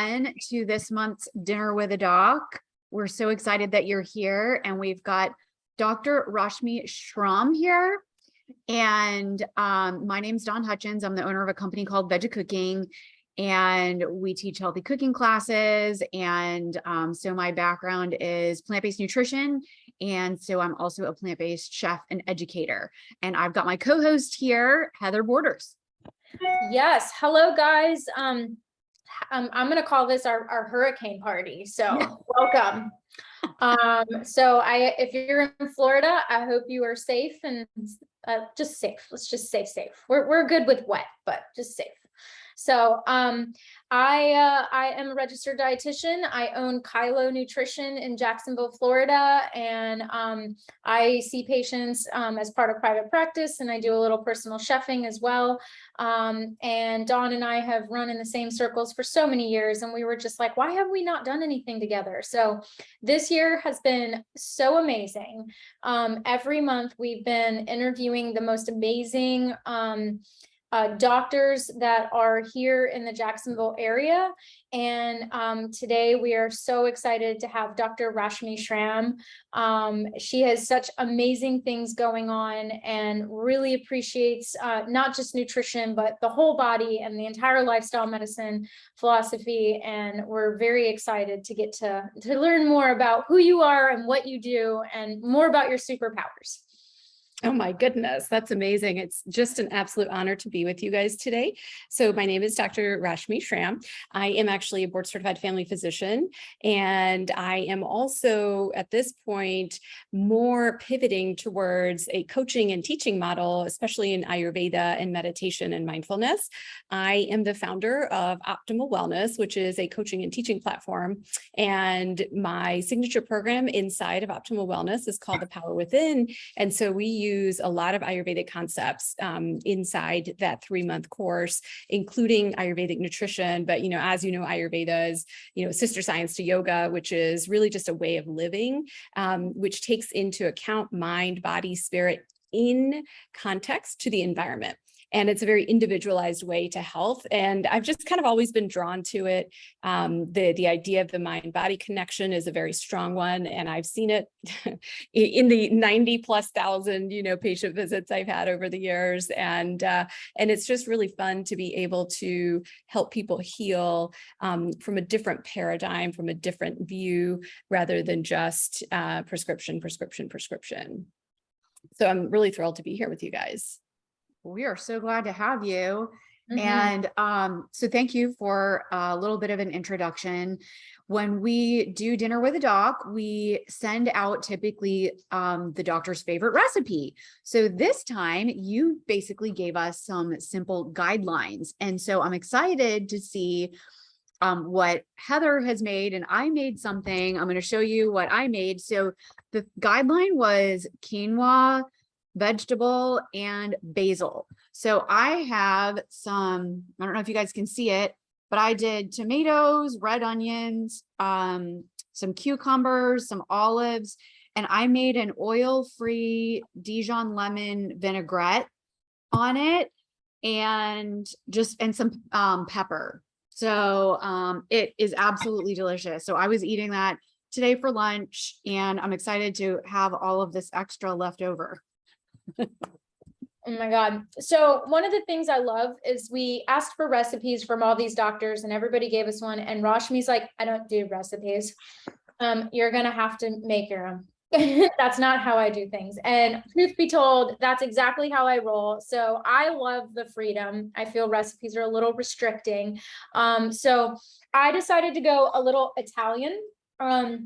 everyone to this month's Dinner with a Doc. We're so excited that you're here, and we've got Dr. Rashmi Schramm here. And my name's Dawn Hutchins. I'm the owner of a company called Veggie Cooking, and we teach healthy cooking classes. And so my background is plant-based nutrition. And so I'm also a plant-based chef and educator. And I've got my co-host here, Heather Borders. Yes. Hello, guys. I'm going to call this our hurricane party. So welcome. If you're in Florida, I hope you are safe and just safe. Let's just say safe. We're good with wet, but just safe. So I am a registered dietitian. I own Kylo Nutrition in Jacksonville, Florida, and I see patients as part of private practice, and I do a little personal chefing as well. And Dawn and I have run in the same circles for so many years, and we were just like, why have we not done anything together? So this year has been so amazing. Every month we've been interviewing the most amazing doctors that are here in the Jacksonville area. And today we are so excited to have Dr. Rashmi Schramm. She has such amazing things going on and really appreciates not just nutrition, but the whole body and the entire lifestyle medicine philosophy. And we're very excited to get to learn more about who you are and what you do and more about your superpowers. Oh my goodness, that's amazing. It's just an absolute honor to be with you guys today. So my name is Dr. Rashmi Schramm. I am actually a board certified family physician, and I am also at this point more pivoting towards a coaching and teaching model, especially in Ayurveda and meditation and mindfulness. I am the founder of Optimal Wellness, which is a coaching and teaching platform. And my signature program inside of Optimal Wellness is called The Power Within. And so we use a lot of Ayurvedic concepts inside that 3-month course, including Ayurvedic nutrition. But, as you know, Ayurveda is, sister science to yoga, which is really just a way of living, which takes into account mind, body, spirit in context to the environment. And it's a very individualized way to health. And I've just kind of always been drawn to it. The idea of the mind-body connection is a very strong one. And I've seen it in the 90,000+ patient visits I've had over the years. And it's just really fun to be able to help people heal from a different paradigm, from a different view, rather than just prescription. So I'm really thrilled to be here with you guys. We are so glad to have you. Mm-hmm. And so thank you for a little bit of an introduction. When we do Dinner with a Doc, we send out typically the doctor's favorite recipe. So this time you basically gave us some simple guidelines. And so I'm excited to see what Heather has made, and I made something. I'm going to show you what I made. So the guideline was quinoa, vegetable, and basil. So I have some, I don't know if you guys can see it, but I did tomatoes, red onions, some cucumbers, some olives, and I made an oil-free Dijon lemon vinaigrette on it, and some pepper. So it is absolutely delicious. So I was eating that today for lunch, and I'm excited to have all of this extra left over. Oh my God. So one of the things I love is we asked for recipes from all these doctors and everybody gave us one. And Rashmi's like, I don't do recipes. You're going to have to make your own. That's not how I do things. And truth be told, that's exactly how I roll. So I love the freedom. I feel recipes are a little restricting. So I decided to go a little Italian. I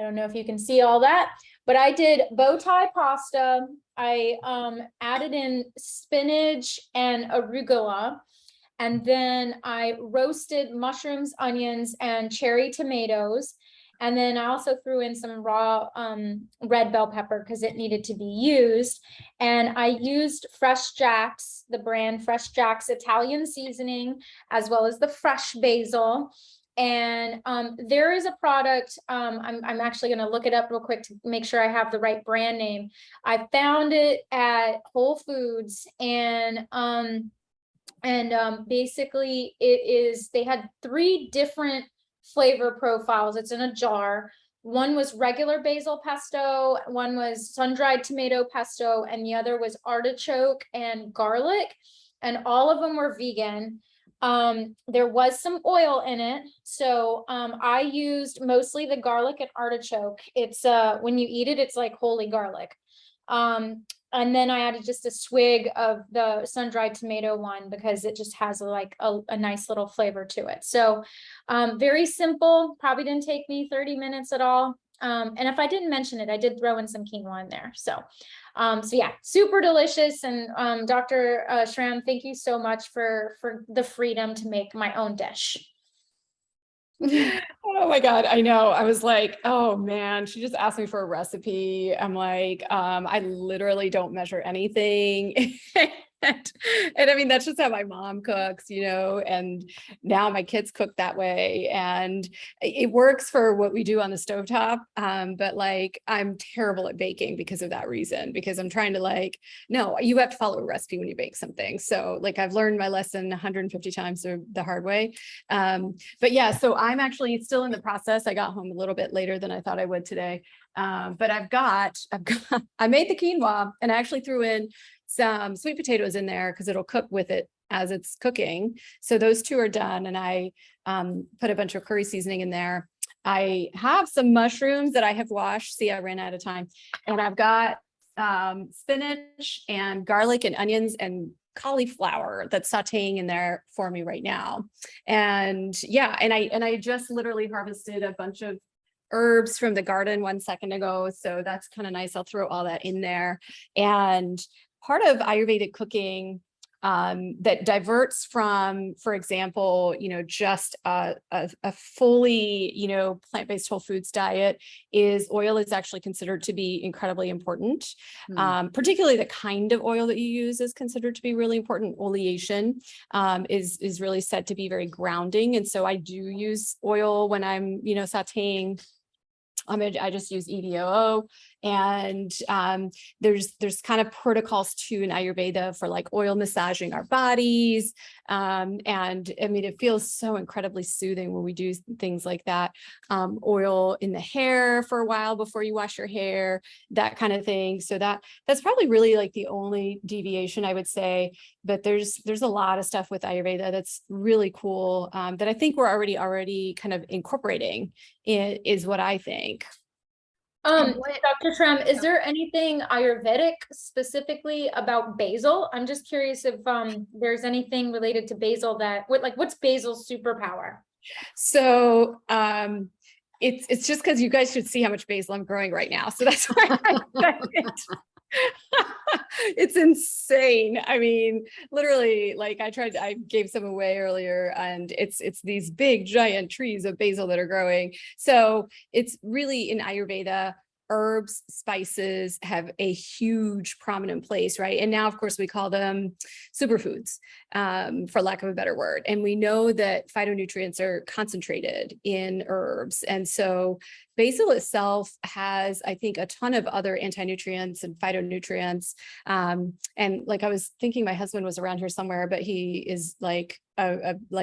don't know if you can see all that, but I did bow tie pasta. I added in spinach and arugula, and then I roasted mushrooms, onions, and cherry tomatoes. And then I also threw in some raw red bell pepper because it needed to be used. And I used Fresh Jack's, the brand Fresh Jack's Italian seasoning, as well as the fresh basil. And there is a product, I'm actually going to look it up real quick to make sure I have the right brand name. I found it at Whole Foods, and And basically they had 3 different flavor profiles. It's in a jar. One was regular basil pesto, one was sun-dried tomato pesto, and the other was artichoke and garlic. And all of them were vegan. There was some oil in it. So I used mostly the garlic and artichoke. It's when you eat it, it's like holy garlic. And then I added just a swig of the sun-dried tomato one because it just has a nice little flavor to it. So very simple, probably didn't take me 30 minutes at all. And if I didn't mention it, I did throw in some quinoa in there. So yeah, super delicious. And Dr. Schramm, thank you so much for the freedom to make my own dish. Oh my God, I know. I was like, oh man, she just asked me for a recipe. I'm like, I literally don't measure anything. And I mean, that's just how my mom cooks, and now my kids cook that way. And it works for what we do on the stovetop. But like, I'm terrible at baking because of that reason, because I'm trying to no, you have to follow a recipe when you bake something. So like, I've learned my lesson 150 times the hard way. But yeah, so I'm actually still in the process. I got home a little bit later than I thought I would today. But I made the quinoa, and I actually threw in some sweet potatoes in there because it'll cook with it as it's cooking. So those 2 are done. And I put a bunch of curry seasoning in there. I have some mushrooms that I have washed. See, I ran out of time. And I've got spinach and garlic and onions and cauliflower that's sauteing in there for me right now. And yeah, and I just literally harvested a bunch of herbs from the garden 1 second ago. So that's kind of nice. I'll throw all that in there. And part of Ayurvedic cooking that diverts from, for example, just a fully, plant-based whole foods diet is oil is actually considered to be incredibly important. Particularly the kind of oil that you use is considered to be really important. Oleation is really said to be very grounding. And so I do use oil when I'm, sauteing. I just use EDOO, and there's kind of protocols too in Ayurveda for like oil massaging our bodies. And I mean, it feels so incredibly soothing when we do things like that. Oil in the hair for a while before you wash your hair, that kind of thing. So that's probably really like the only deviation I would say. But there's a lot of stuff with Ayurveda that's really cool that I think we're already kind of incorporating, is what I think. Dr. Schramm, is there anything Ayurvedic specifically about basil? I'm just curious if there's anything related to basil what's basil's superpower? So it's just because you guys should see how much basil I'm growing right now. So that's why it's insane. I mean, literally, I gave some away earlier, and it's these big giant trees of basil that are growing. So it's really in Ayurveda, herbs, spices have a huge prominent place, right? And now, of course, we call them superfoods, for lack of a better word. And we know that phytonutrients are concentrated in herbs. And so basil itself has, I think, a ton of other anti-nutrients and phytonutrients. And like, I was thinking my husband was around here somewhere, but he is like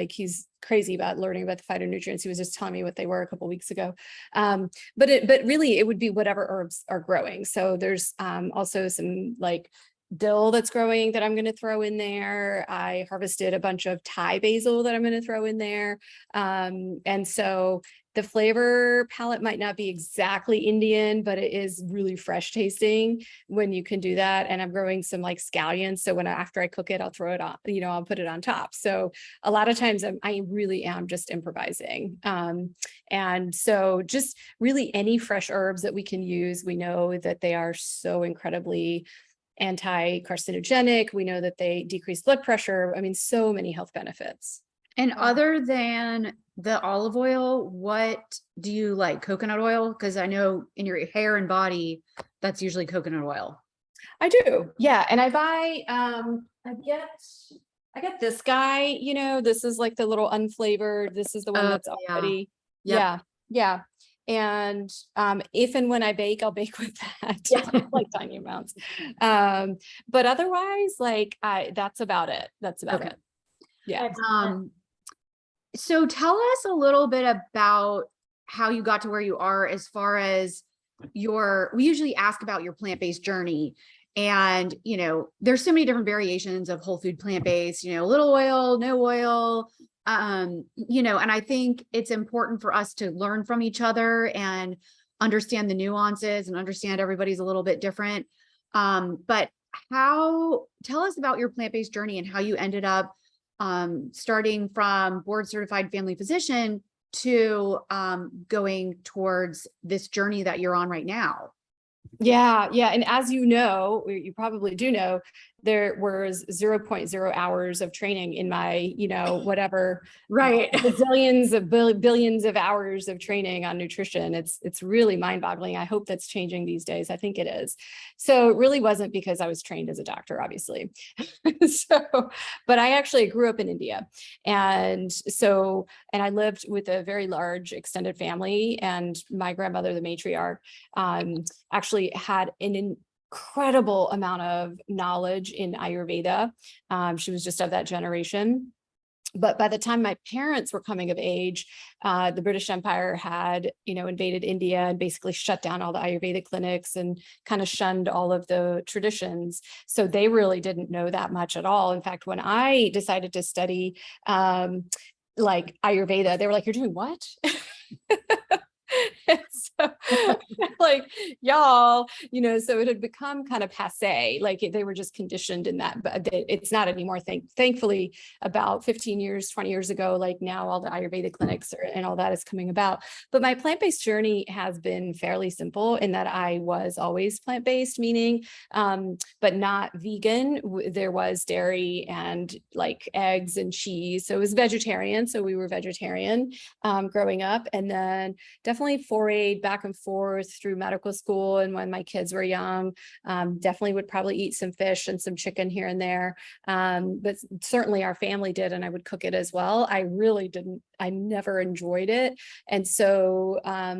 he's crazy about learning about the phytonutrients. He was just telling me what they were a couple of weeks ago. But really it would be whatever herbs are growing. So there's also some like dill that's growing that I'm going to throw in there. I harvested a bunch of Thai basil that I'm going to throw in there. And so the flavor palette might not be exactly Indian, but it is really fresh tasting when you can do that. And I'm growing some like scallions. So after I cook it, I'll throw it on, I'll put it on top. So a lot of times I really am just improvising. And so just really any fresh herbs that we can use, we know that they are so incredibly anti-carcinogenic. We know that they decrease blood pressure. I mean, so many health benefits. And other than the olive oil, what do you like? Coconut oil? Because I know in your hair and body, that's usually coconut oil. I do. Yeah. And I buy, I get this guy, this is like the little unflavored. This is the one that's already. Yep. Yeah. And if and when I bake, I'll bake with that, like tiny amounts. But otherwise, that's about it. That's about it. Yeah. Excellent. So tell us a little bit about how you got to where you are as far as we usually ask about your plant-based journey. And, there's so many different variations of whole food plant-based, little oil, no oil, and I think it's important for us to learn from each other and understand the nuances and understand everybody's a little bit different. But tell us about your plant-based journey and how you ended up starting from board certified family physician to going towards this journey that you're on right now. Yeah. And as you probably do know, there was 0.0 hours of training in my, whatever, Right. zillions of billions of hours of training on nutrition. It's really mind boggling. I hope that's changing these days. I think it is. So it really wasn't because I was trained as a doctor, obviously. But I actually grew up in India. And I lived with a very large extended family, and my grandmother, the matriarch, actually had an incredible amount of knowledge in Ayurveda. She was just of that generation. But by the time my parents were coming of age, the British Empire had, invaded India and basically shut down all the Ayurvedic clinics and kind of shunned all of the traditions. So they really didn't know that much at all. In fact, when I decided to study like Ayurveda, they were like, "You're doing what?" So like, y'all, so it had become kind of passe, like they were just conditioned in that, but it's not anymore. Thankfully, about 15 years, 20 years ago, like now all the Ayurveda clinics and all that is coming about. But my plant-based journey has been fairly simple in that I was always plant-based, meaning, but not vegan. There was dairy and like eggs and cheese. So it was vegetarian. So we were vegetarian growing up, and then definitely forayed back and forth through medical school. And when my kids were young, definitely would probably eat some fish and some chicken here and there. But certainly our family did, and I would cook it as well. I really didn't, I never enjoyed it. And so I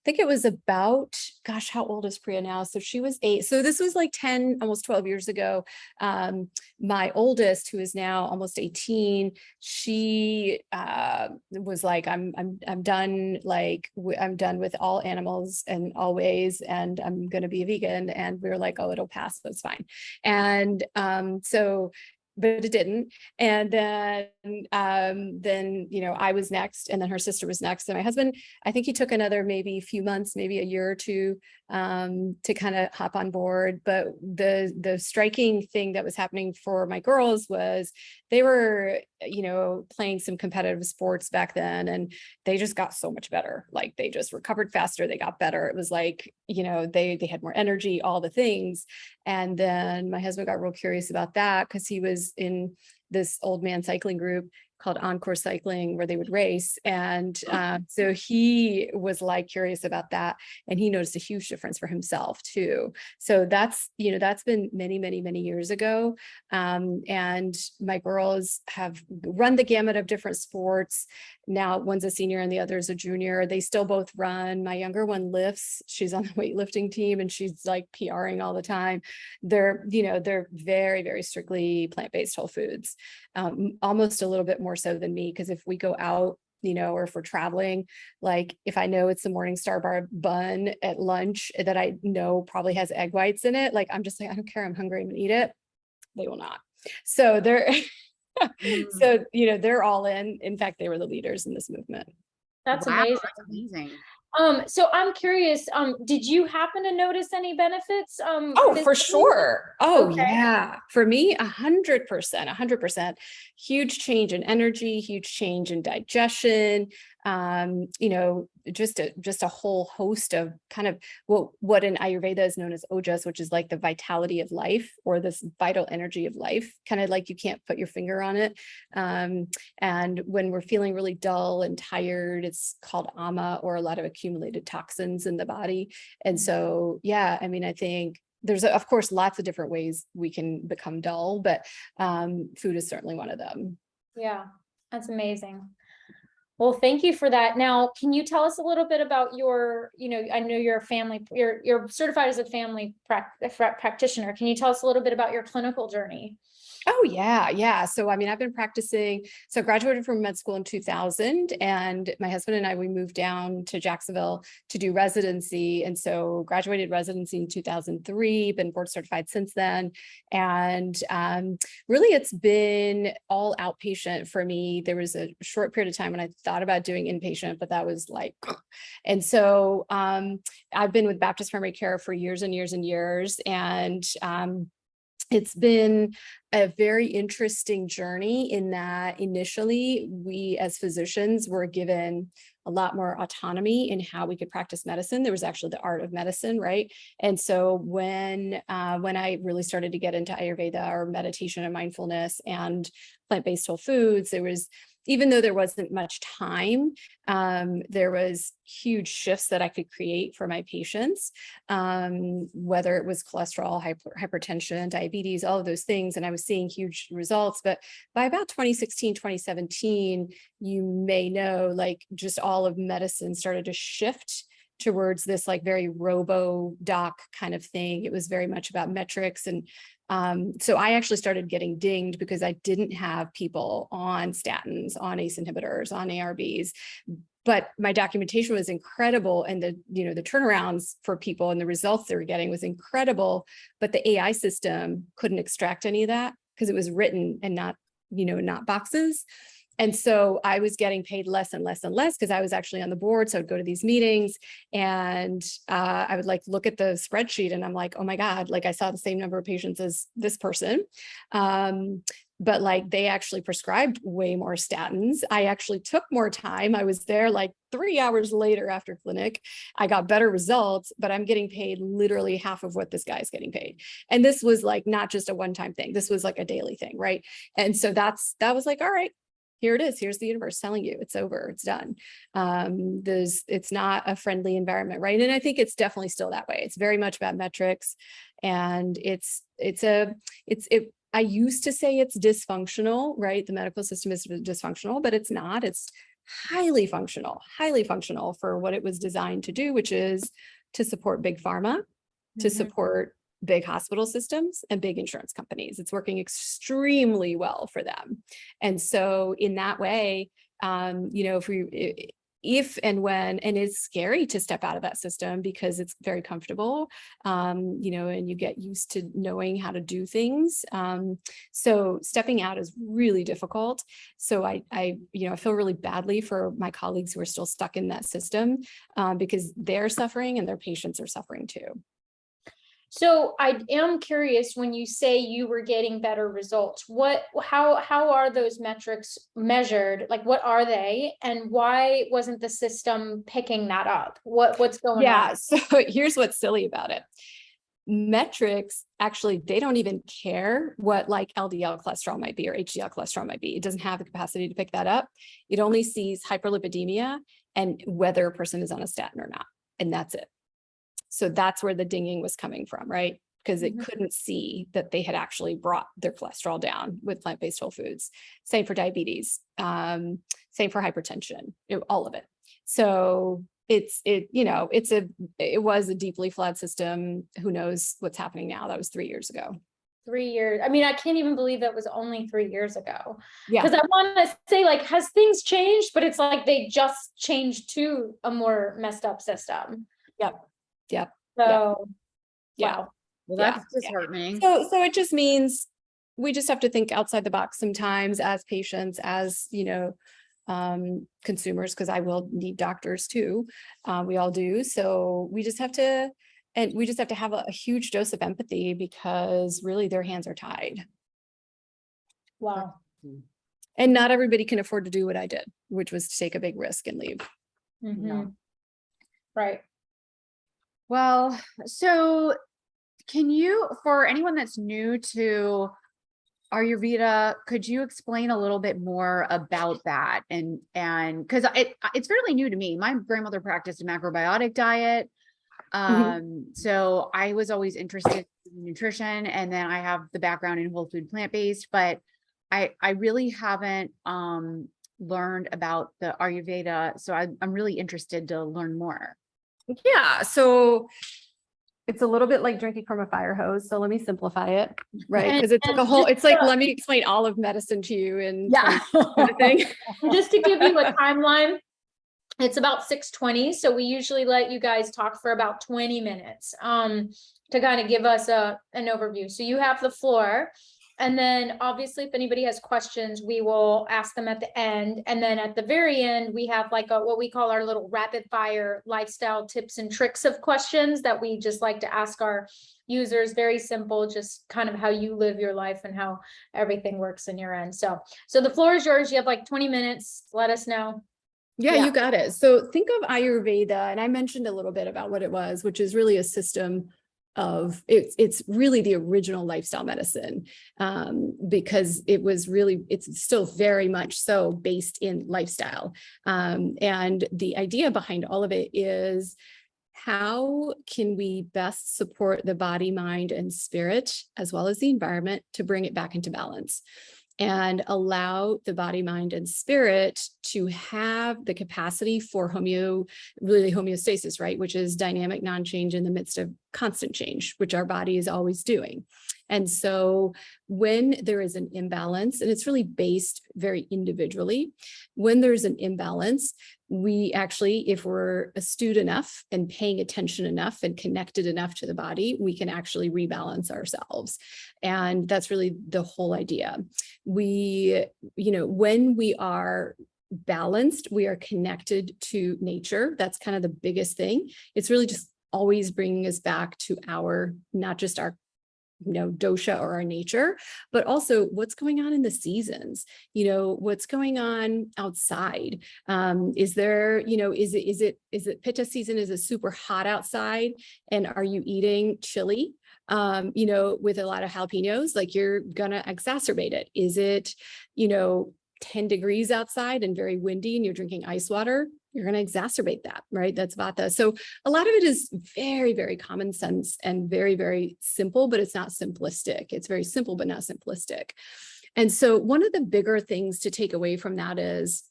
think it was about, gosh, how old is Priya now? So she was 8. So this was like 10, almost 12 years ago. My oldest, who is now almost 18, she was like, I'm done. Like I'm done with all animals and always, and I'm going to be a vegan. And we were like, oh, it'll pass. That's fine. And but it didn't. And then, I was next, and then her sister was next. And my husband, I think he took another maybe few months, maybe a year or two, to kind of hop on board. But the striking thing that was happening for my girls was they were, playing some competitive sports back then, and they just got so much better. Like they just recovered faster. They got better. It was like, they had more energy, all the things. And then my husband got real curious about that because he was in this old man cycling group called Encore Cycling, where they would race. And so he was like curious about that. And he noticed a huge difference for himself too. So that's been many, many, many years ago. And my girls have run the gamut of different sports. Now one's a senior and the other is a junior. They still both run. My younger one lifts. She's on the weightlifting team and she's like PRing all the time. They're very, very strictly plant-based whole foods, almost a little bit more so than me. Because if we go out, or if we're traveling, like if I know it's the Morningstar bar bun at lunch that I know probably has egg whites in it, like I'm just like, I don't care, I'm hungry, I'm gonna eat it. They will not. So they're they're all in. In fact, they were the leaders in this movement. That's Wow, amazing. that's amazing. So I'm curious, did you happen to notice any benefits? Oh, for sure. Oh, Okay. yeah. For me, 100%, huge change in energy, huge change in digestion, just a whole host of kind of what in Ayurveda is known as ojas, which is like the vitality of life, or this vital energy of life, kind of like you can't put your finger on it. And when we're feeling really dull and tired, it's called ama, or a lot of accumulated toxins in the body. And so, yeah, I mean, I think there's, of course, lots of different ways we can become dull, but food is certainly one of them. Yeah, that's amazing. Well, thank you for that. Now, can you tell us a little bit about your, I know you're you're certified as a family practitioner. Can you tell us a little bit about your clinical journey? Oh yeah, yeah. So I mean, I've been practicing. So I graduated from med school in 2000, and my husband and I, we moved down to Jacksonville to do residency. And so graduated residency in 2003, been board certified since then. And really it's been all outpatient for me. There was a short period of time when I thought about doing inpatient, but that was like, and so I've been with Baptist Primary Care for years and years and years. And it's been a very interesting journey in that initially we as physicians were given a lot more autonomy in how we could practice medicine. There was actually the art of medicine, right? And so when I really started to get into Ayurveda or meditation and mindfulness and plant-based whole foods, there was, even though there wasn't much time, there was huge shifts that I could create for my patients, whether it was cholesterol, hypertension, diabetes, all of those things. And I was seeing huge results. But by about 2016, 2017, you may know, like just all of medicine started to shift towards this like very robo doc kind of thing. It was very much about metrics. And so I actually started getting dinged because I didn't have people on statins, on ACE inhibitors, on ARBs, but my documentation was incredible. And the turnarounds for people and the results they were getting was incredible, but the AI system couldn't extract any of that because it was written and not boxes. And so I was getting paid less and less and less because I was actually on the board. So I'd go to these meetings and I would like look at the spreadsheet and I'm like, oh my God, like I saw the same number of patients as this person. But like they actually prescribed way more statins. I actually took more time. I was there like 3 hours later after clinic. I got better results, but I'm getting paid literally half of what this guy's getting paid. And this was like not just a one-time thing. This was like a daily thing, right? And so that was like, all right, here it is. Here's the universe telling you it's over. It's done. It's not a friendly environment, right? And I think it's definitely still that way. It's very much about metrics, and I used to say it's dysfunctional, right? The medical system is dysfunctional, but it's not. It's highly functional for what it was designed to do, which is to support big pharma, to support big hospital systems and big insurance companies. It's working extremely well for them. And so in that way, if and when, and it's scary to step out of that system because it's very comfortable, and you get used to knowing how to do things. So stepping out is really difficult. So I feel really badly for my colleagues who are still stuck in that system, because they're suffering and their patients are suffering too. So I am curious, when you say you were getting better results, how are those metrics measured? Like, what are they, and why wasn't the system picking that up? What's going on? Yeah, so here's what's silly about it. Metrics, actually, they don't even care what like LDL cholesterol might be or HDL cholesterol might be. It doesn't have the capacity to pick that up. It only sees hyperlipidemia and whether a person is on a statin or not, and that's it. So that's where the dinging was coming from, right? Because it couldn't see that they had actually brought their cholesterol down with plant-based whole foods. Same for diabetes, same for hypertension, all of it. So it was a deeply flawed system. Who knows what's happening now? That was 3 years ago. 3 years. I mean, I can't even believe that was only 3 years ago. Yeah. Because I want to say, like, has things changed? But it's like they just changed to a more messed up system. Yep. So, Yeah. wow. Well, that's disheartening. So it just means we just have to think outside the box sometimes as patients, as, consumers, because I will need doctors too. We all do. So we just have to have a huge dose of empathy, because really their hands are tied. Wow. And not everybody can afford to do what I did, which was to take a big risk and leave. Mm-hmm. Right. Well, so can you, for anyone that's new to Ayurveda, could you explain a little bit more about that? And because it's fairly new to me. My grandmother practiced a macrobiotic diet. So I was always interested in nutrition, and then I have the background in whole food plant-based, but I really haven't learned about the Ayurveda. So I'm really interested to learn more. Yeah. So It's a little bit like drinking from a fire hose. So let me simplify it, right? And- Because it's like a and whole, just it's like, to- let me explain all of medicine to you in Yeah. 20 kind of thing. Just to give you a timeline, it's about 6:20. So we usually let you guys talk for about 20 minutes to kind of give us an overview. So you have the floor. And then obviously, if anybody has questions, we will ask them at the end. And then at the very end, we have like what we call our little rapid fire lifestyle tips and tricks of questions that we just like to ask our users. Very simple, just kind of how you live your life and how everything works in your end. So the floor is yours. You have like 20 minutes. Let us know. Yeah, Yeah. you got it. So think of Ayurveda, and I mentioned a little bit about what it was, which is really a system of it's really the original lifestyle medicine, because it's still very much so based in lifestyle. And the idea behind all of it is, how can we best support the body, mind, and spirit, as well as the environment, to bring it back into balance and allow the body, mind, and spirit to have the capacity for homeostasis, right? Which is dynamic non-change in the midst of constant change, which our body is always doing. And so when there is an imbalance, and it's really based very individually, when there's an imbalance, we actually, if we're astute enough and paying attention enough and connected enough to the body, we can actually rebalance ourselves. And that's really the whole idea. When we are balanced, we are connected to nature. That's kind of the biggest thing. It's really just always bringing us back to not just our dosha or our nature, but also what's going on in the seasons, what's going on outside. Is it pitta season? Is it super hot outside? And are you eating chili, with a lot of jalapenos? Like, you're gonna exacerbate it. Is it, 10 degrees outside and very windy and you're drinking ice water? You're going to exacerbate that, right? That's vata. So a lot of it is very, very common sense and very, very simple, but it's not simplistic. It's very simple, but not simplistic. And so one of the bigger things to take away from that is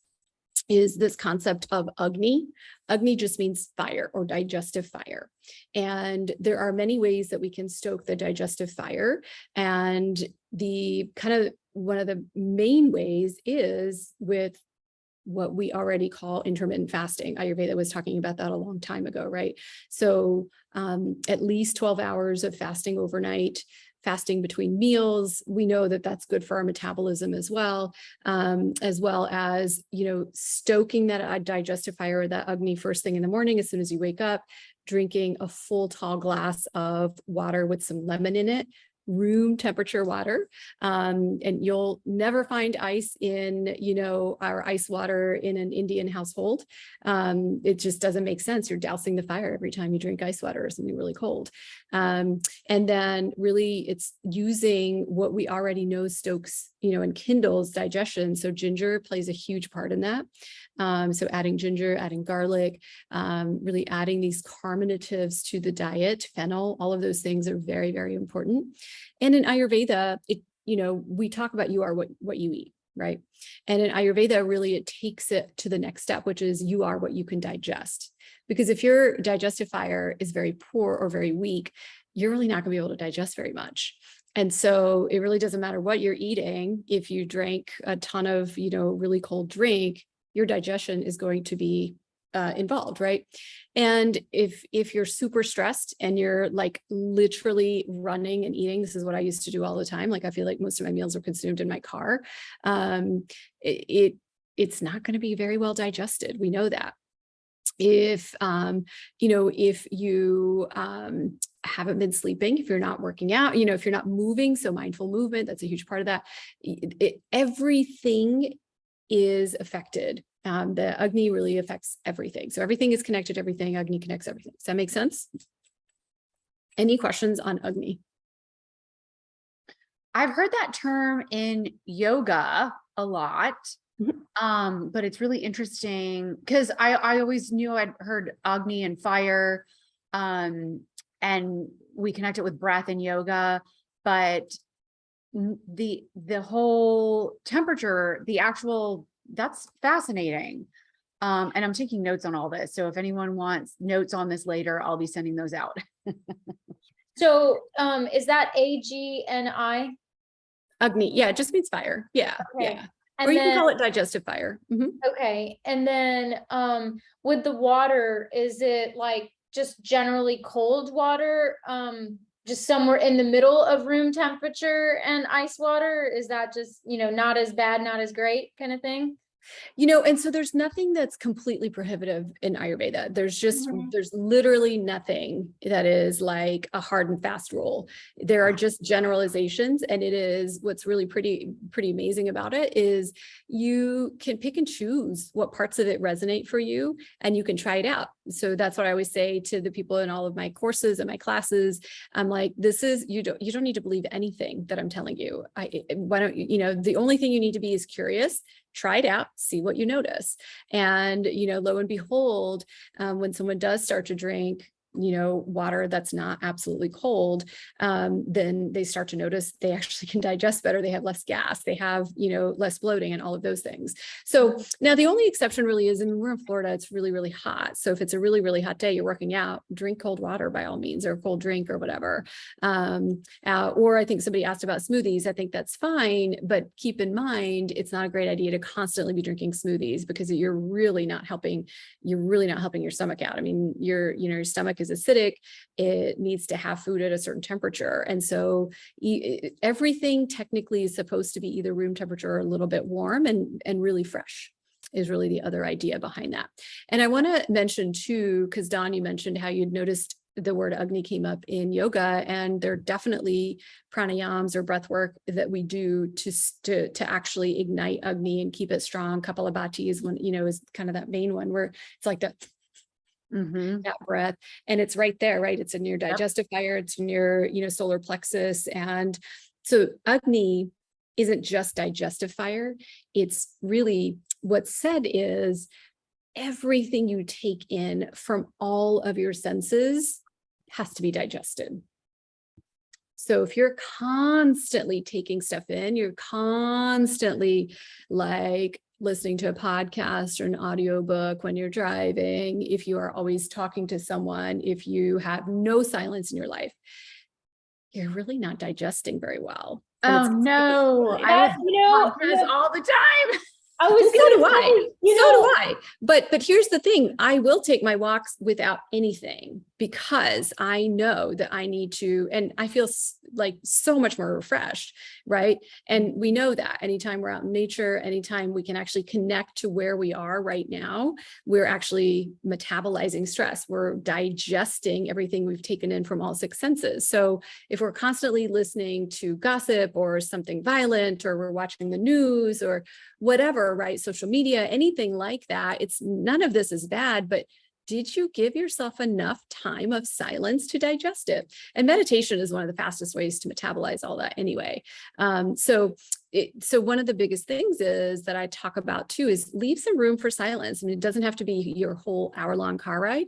this concept of Agni. Agni just means fire or digestive fire. And there are many ways that we can stoke the digestive fire. And one of the main ways is with what we already call intermittent fasting. Ayurveda was talking about that a long time ago, right? So at least 12 hours of fasting overnight, fasting between meals. We know that that's good for our metabolism as well as, stoking that digestive fire, that Agni, first thing in the morning, as soon as you wake up, drinking a full tall glass of water with some lemon in it, room temperature water. And you'll never find ice in, our ice water in an Indian household. It just doesn't make sense. You're dousing the fire every time you drink ice water or something really cold. And then really it's using what we already know stokes, and kindles digestion. So ginger plays a huge part in that. So adding ginger, adding garlic, really adding these carminatives to the diet, fennel, all of those things are very, very important. And in Ayurveda, we talk about you are what you eat, right? And in Ayurveda, really, it takes it to the next step, which is you are what you can digest. Because if your digestive fire is very poor or very weak, you're really not going to be able to digest very much. And so it really doesn't matter what you're eating. If you drank a ton of, really cold drink, your digestion is going to be involved, right? And if you're super stressed and you're like literally running and eating, this is what I used to do all the time. Like, I feel like most of my meals are consumed in my car. It's not going to be very well digested. We know that. If you haven't been sleeping, if you're not working out, if you're not moving, so mindful movement, that's a huge part of that. Everything is affected. The Agni really affects everything. So everything is connected to everything. Agni connects everything. Does that make sense? Any questions on Agni? I've heard that term in yoga a lot. But it's really interesting because I always knew I'd heard Agni and fire, and we connect it with breath and yoga, but the whole temperature, that's fascinating. And I'm taking notes on all this. So if anyone wants notes on this later, I'll be sending those out. So, is that Agni? Agni, yeah, it just means fire. Yeah, Okay. yeah. And Or you then, can call it digestive fire. Mhm. okay. And then, with the water, is it like just generally cold water? Just somewhere in the middle of room temperature and ice water? Is that just, not as bad, not as great kind of thing? And so there's nothing that's completely prohibitive in Ayurveda. Mhm. There's literally nothing that is like a hard and fast rule. There are just generalizations, and it is what's really pretty amazing about it is you can pick and choose what parts of it resonate for you, and you can try it out. So that's what I always say to the people in all of my courses and my classes. I'm like, you don't need to believe anything that I'm telling you. Why don't you, the only thing you need to be is curious. Try it out, see what you notice. And, lo and behold, when someone does start to drink, water that's not absolutely cold, then they start to notice they actually can digest better. They have less gas, they have, less bloating and all of those things. So now the only exception really is, we're in Florida, it's really, really hot. So if it's a really, really hot day, you're working out, drink cold water by all means, or a cold drink or whatever. Or I think somebody asked about smoothies. I think that's fine, but keep in mind, it's not a great idea to constantly be drinking smoothies because you're really not helping your stomach out. I mean, your stomach is acidic. It needs to have food at a certain temperature. And so everything technically is supposed to be either room temperature or a little bit warm and really fresh is really the other idea behind that. And I want to mention too, because Dawn, you mentioned how you'd noticed the word Agni came up in yoga, and there are definitely pranayams or breath work that we do to actually ignite Agni and keep it strong. Kapalabhati is one, is kind of that main one where it's like that breath, and it's right there, right? It's in your digestive fire, it's in your, solar plexus. And so Agni isn't just digestive fire. It's really what's said is everything you take in from all of your senses has to be digested. So if you're constantly taking stuff in, you're constantly like listening to a podcast or an audiobook when you're driving, if you are always talking to someone, if you have no silence in your life, you're really not digesting very well. Oh no, That, podcast all the time. I was so do I. so do I. But here's the thing. I will take my walks without anything because I know that I need to, and I feel like so much more refreshed, right? And we know that anytime we're out in nature, anytime we can actually connect to where we are right now, we're actually metabolizing stress. We're digesting everything we've taken in from all six senses. So if we're constantly listening to gossip or something violent, or we're watching the news or whatever, right? Social media, anything like that, none of this is bad, but did you give yourself enough time of silence to digest it? And meditation is one of the fastest ways to metabolize all that anyway. So one of the biggest things is that I talk about too is leave some room for silence. I mean, it doesn't have to be your whole hour-long car ride,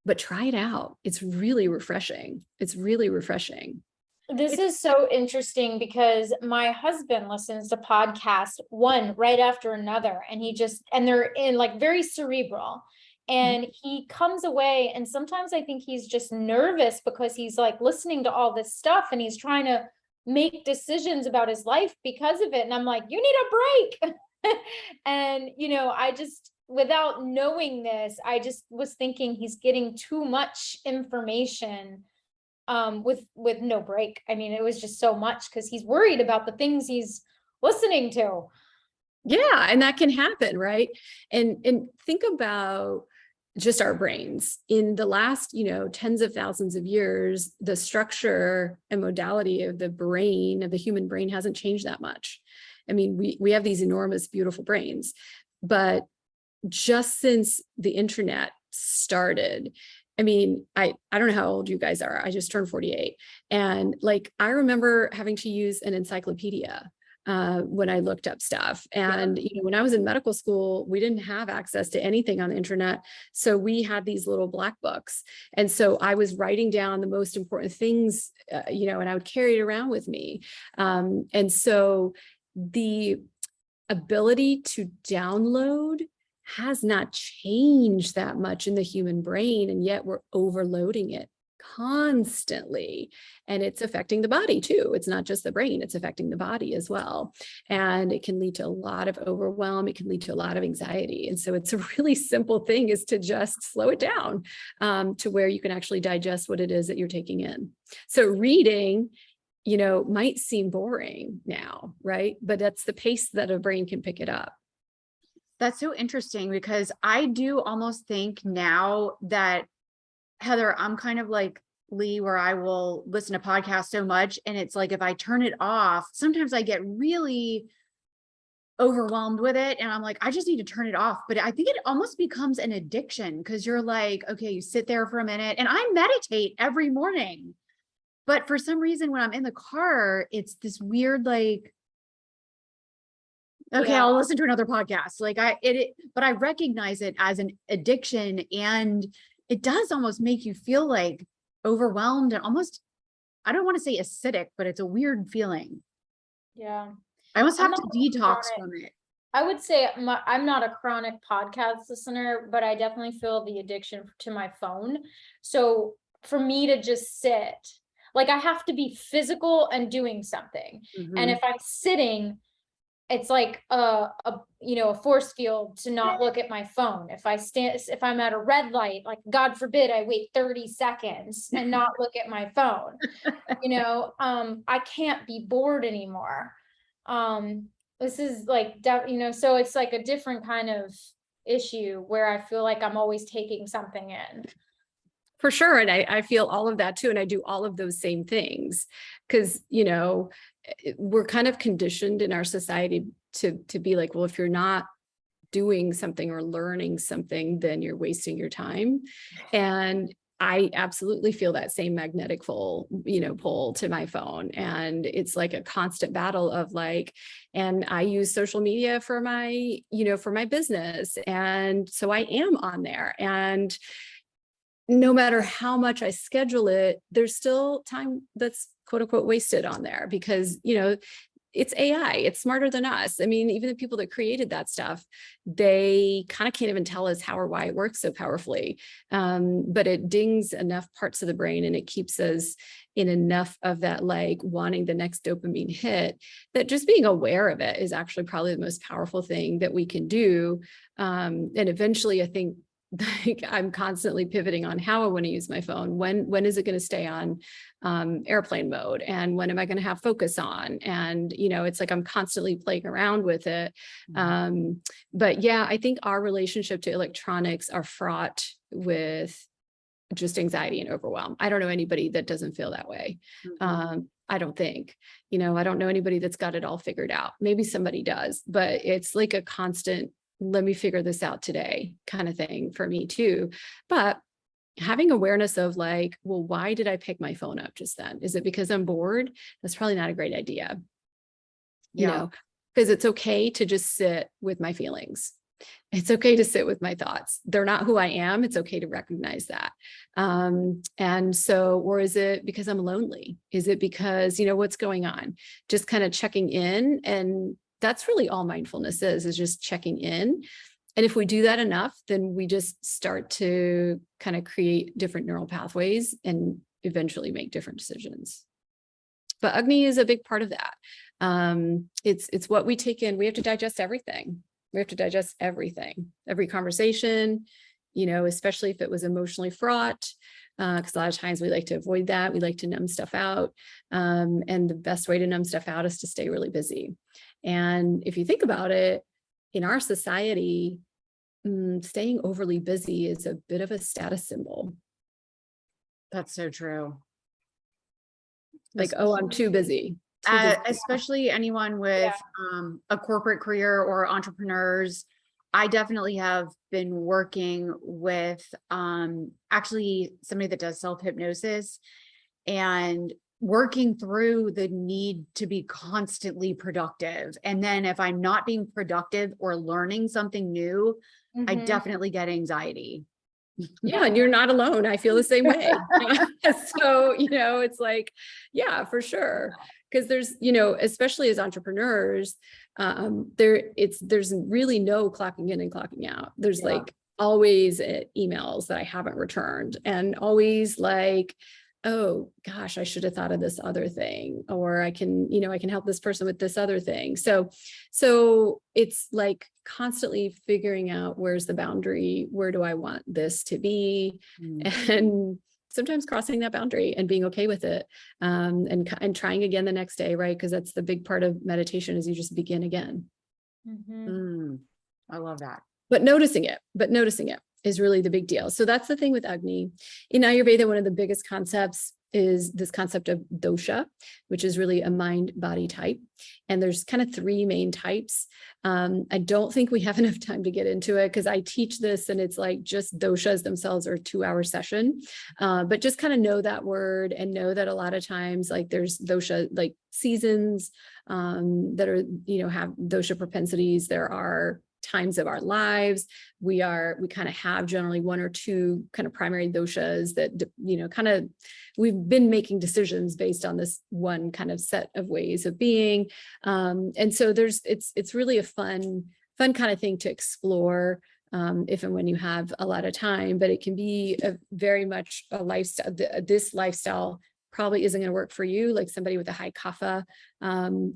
but try it out. It's really refreshing. It's really refreshing. This is so interesting because my husband listens to podcasts one right after another, and they're in like very cerebral. And he comes away, and sometimes I think he's just nervous because he's like listening to all this stuff and he's trying to make decisions about his life because of it. And I'm like, you need a break. And, I just, without knowing this, I just was thinking he's getting too much information with no break. I mean, it was just so much because he's worried about the things he's listening to. Yeah, and that can happen, right? And think about just our brains. In the last, tens of thousands of years, the structure and modality of the brain, of the human brain, hasn't changed that much. I mean, we have these enormous, beautiful brains, but just since the internet started, I mean, I don't know how old you guys are. I just turned 48. And like, I remember having to use an encyclopedia when I looked up stuff. And, when I was in medical school, we didn't have access to anything on the internet. So we had these little black books. And so I was writing down the most important things, and I would carry it around with me. And so the ability to download has not changed that much in the human brain. And yet we're overloading it constantly, and it's affecting the body too. It's not just the brain, it's affecting the body as well. And it can lead to a lot of overwhelm. It can lead to a lot of anxiety. And so it's a really simple thing, is to just slow it down to where you can actually digest what it is that you're taking in. So reading, might seem boring now, right? But that's the pace that a brain can pick it up. That's so interesting, because I do almost think now that, Heather, I'm kind of like Lee, where I will listen to podcasts so much, and it's like, if I turn it off, sometimes I get really overwhelmed with it, and I'm like, I just need to turn it off. But I think it almost becomes an addiction, because you're like, okay, you sit there for a minute, and I meditate every morning. But for some reason, when I'm in the car, it's this weird, like, okay, I'll listen to another podcast. Like but I recognize it as an addiction, and it does almost make you feel like overwhelmed and almost, I don't want to say acidic, but it's a weird feeling. Yeah. I almost have I'm to not detox chronic. from it. I would say I'm not a chronic podcast listener, but I definitely feel the addiction to my phone. So for me to just sit, like, I have to be physical and doing something. And if I'm sitting, it's like a force field to not look at my phone. If I'm at a red light, like, God forbid I wait 30 seconds and not look at my phone. I can't be bored anymore. This is like, so it's like a different kind of issue where I feel like I'm always taking something in. For sure. And I feel all of that too. And I do all of those same things because, we're kind of conditioned in our society to be like, well, if you're not doing something or learning something, then you're wasting your time. And I absolutely feel that same magnetic pull to my phone. And it's like a constant battle of like, and I use social media for my business. And so I am on there, and no matter how much I schedule it, there's still time that's quote unquote wasted on there because, it's AI, it's smarter than us. I mean, even the people that created that stuff, they kind of can't even tell us how or why it works so powerfully. But it dings enough parts of the brain and it keeps us in enough of that, like wanting the next dopamine hit, that just being aware of it is actually probably the most powerful thing that we can do. And eventually I think, like, I'm constantly pivoting on how I want to use my phone. When is it going to stay on airplane mode? And when am I going to have focus on? And, it's like I'm constantly playing around with it. But yeah, I think our relationship to electronics are fraught with just anxiety and overwhelm. I don't know anybody that doesn't feel that way. I don't think, I don't know anybody that's got it all figured out. Maybe somebody does, but it's like a constant, let me figure this out today kind of thing for me too. But having awareness of like, well, why did I pick my phone up just then? Is it because I'm bored? That's probably not a great idea. Because it's okay to just sit with my feelings. It's okay to sit with my thoughts. They're not who I am. It's okay to recognize that. And so, or is it because I'm lonely? Is it because, what's going on? Just kind of checking in. And that's really all mindfulness is just checking in. And if we do that enough, then we just start to kind of create different neural pathways and eventually make different decisions. But Agni is a big part of that. It's what we take in. We have to digest everything. We have to digest everything, every conversation, especially if it was emotionally fraught, because a lot of times we like to avoid that. We like to numb stuff out. And the best way to numb stuff out is to stay really busy. And if you think about it, in our society, staying overly busy is a bit of a status symbol. That's so true. Like, oh, I'm too busy. Especially anyone with a corporate career or entrepreneurs. I definitely have been working with actually somebody that does self-hypnosis and working through the need to be constantly productive. And then if I'm not being productive or learning something new, I definitely get anxiety. Yeah, and you're not alone. I feel the same way. So, it's like, yeah, for sure. Because there's, especially as entrepreneurs, there's really no clocking in and clocking out. There's like always emails that I haven't returned, and always like, oh gosh, I should have thought of this other thing, or I can help this person with this other thing. So it's like constantly figuring out, where's the boundary? Where do I want this to be? And sometimes crossing that boundary and being okay with it, and trying again the next day, right? Because that's the big part of meditation, is you just begin again. I love that. But noticing it is really the big deal. So that's the thing with Agni. In Ayurveda, one of the biggest concepts is this concept of dosha, which is really a mind-body type. And there's kind of three main types. I don't think we have enough time to get into it, because I teach this and it's like just doshas themselves are a 2-hour session. But just kind of know that word, and know that a lot of times, like there's dosha, like seasons that are, have dosha propensities. There are times of our lives we kind of have generally one or two kind of primary doshas that kind of we've been making decisions based on this one kind of set of ways of being, and so it's really a fun kind of thing to explore if and when you have a lot of time. But it can be very much a lifestyle. This lifestyle probably isn't going to work for you. Like somebody with a high kapha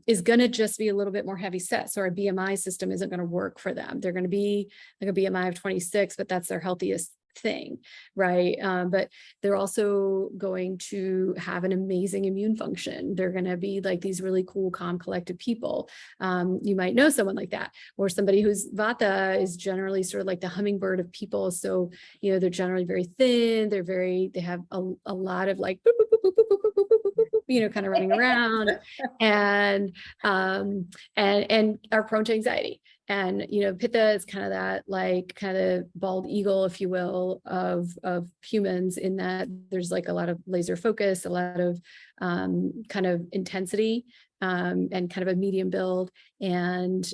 is going to just be a little bit more heavy set. So our BMI system isn't going to work for them. They're going to be like a BMI of 26, but that's their healthiest thing, right? But they're also going to have an amazing immune function. They're going to be like these really cool, calm, collected people. You might know someone like that, or somebody whose vata is generally sort of like the hummingbird of people. So, they're generally very thin. They have a lot of like, boop, boop, boop, boop, boop, boop, boop, boop, boop, boop, kind of running around, and are prone to anxiety. And, Pitta is kind of that, like kind of bald eagle, if you will, of humans, in that there's like a lot of laser focus, a lot of kind of intensity, and kind of a medium build. And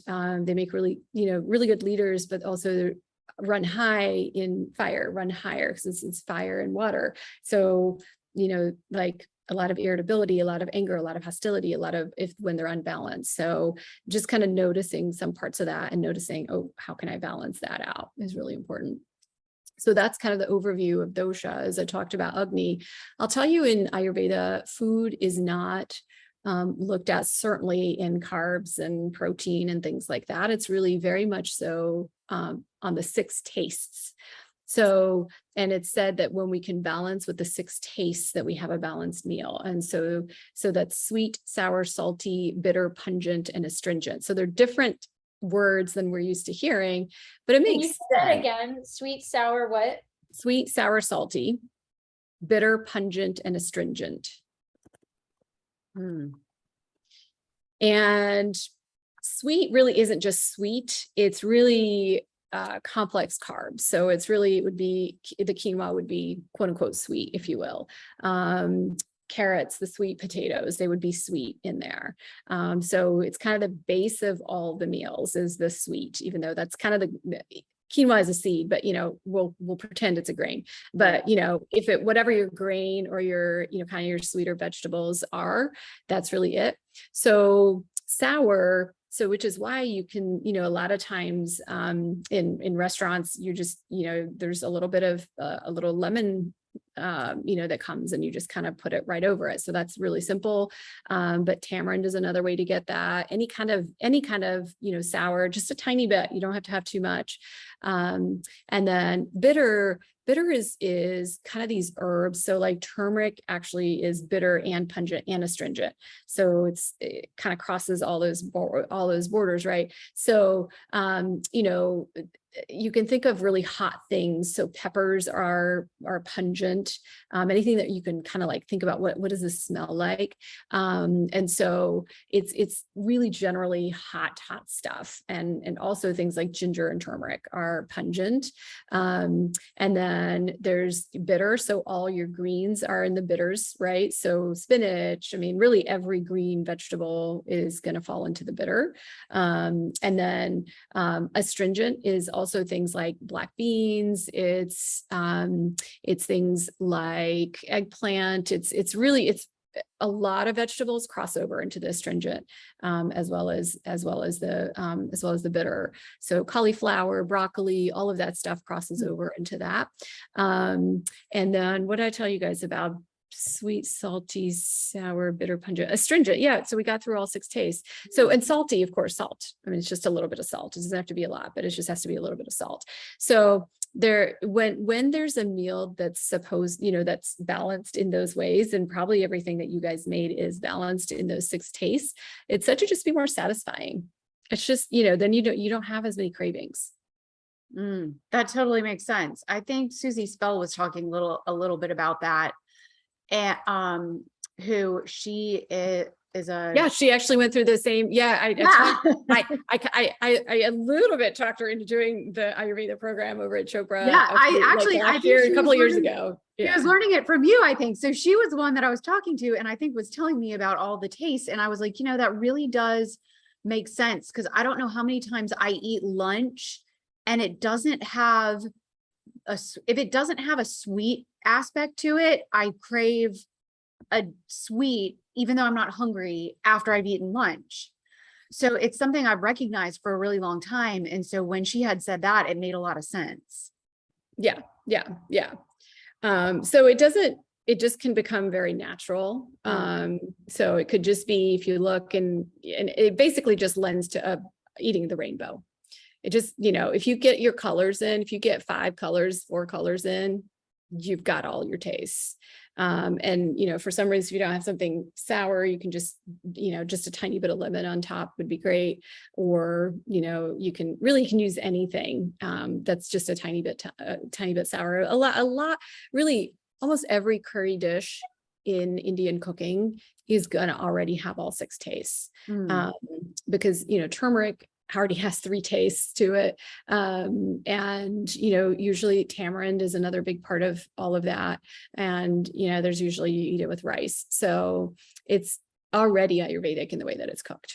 they make really good leaders, but also run high in fire, run higher, because it's fire and water. So, like a lot of irritability, a lot of anger, a lot of hostility, a lot of when they're unbalanced. So just kind of noticing some parts of that and noticing, oh, how can I balance that out, is really important. So that's kind of the overview of dosha. As I talked about Agni, I'll tell you, in Ayurveda, food is not looked at certainly in carbs and protein and things like that. It's really very much so on the 6 tastes. So, and it's said that when we can balance with the 6 tastes, that we have a balanced meal. And so that's sweet, sour, salty, bitter, pungent, and astringent. So they're different words than we're used to hearing, but it makes sense. That again, sweet, sour, what? Sweet, sour, salty, bitter, pungent, and astringent. And sweet really isn't just sweet. It's really complex carbs. So it would be, the quinoa would be quote unquote sweet, if you will. Carrots, the sweet potatoes, they would be sweet in there. So it's kind of the base of all the meals is the sweet, even though that's kind of the quinoa is a seed, but we'll pretend it's a grain. But if whatever your grain or your kind of your sweeter vegetables are, that's really it. So sour. So, which is why you can, a lot of times in restaurants, you just, there's a little bit of a little lemon, that comes, and you just kind of put it right over it. So that's really simple. But tamarind is another way to get that. Any kind of, sour, just a tiny bit. You don't have to have too much. And then bitter is kind of these herbs. So like turmeric actually is bitter and pungent and astringent. So it kind of crosses all those borders, right? So, you can think of really hot things. So peppers are pungent. Anything that you can kind of like think about, what does this smell like? And so it's really generally hot stuff. And also things like ginger and turmeric are pungent. And then there's bitter. So all your greens are in the bitters, right? So spinach, really every green vegetable is going to fall into the bitter. And then astringent is also things like black beans. It's things like eggplant. It's a lot of vegetables cross over into the astringent, as well as the bitter. So cauliflower, broccoli, all of that stuff crosses over into that. And then what did I tell you guys about? Sweet, salty, sour, bitter, pungent, astringent. Yeah. So we got through all 6 tastes. So, and salty, of course, salt. I mean, it's just a little bit of salt. It doesn't have to be a lot, but it just has to be a little bit of salt. So there, when there's a meal that's supposed, that's balanced in those ways, and probably everything that you guys made is balanced in those 6 tastes, it's such to just be more satisfying. It's just, then you don't have as many cravings. That totally makes sense. I think Susie Spell was talking a little bit about that. And who she is a she actually went through the same. I a little bit talked her into doing the Ayurveda program over at Chopra. I think a couple of years ago. She was learning it from you, I think. So she was the one that I was talking to, and I think was telling me about all the tastes. And I was like, that really does make sense, because I don't know how many times I eat lunch and it doesn't have if it doesn't have a sweet aspect to it, I crave a sweet, even though I'm not hungry after I've eaten lunch. So it's something I've recognized for a really long time. And so when she had said that, it made a lot of sense. Yeah. So it just can become very natural. So it could just be, if you look and it basically just lends to eating the rainbow. It just, if you get your colors in, if you get 5 colors, 4 colors in, you've got all your tastes. And, for some reason, if you don't have something sour, you can just, just a tiny bit of lemon on top would be great. Or, you can use anything that's just a tiny bit sour. A lot, really, almost every curry dish in Indian cooking is going to already have all 6 tastes. Because, turmeric already has 3 tastes to it. And, usually tamarind is another big part of all of that. And, there's usually you eat it with rice. So it's already Ayurvedic in the way that it's cooked.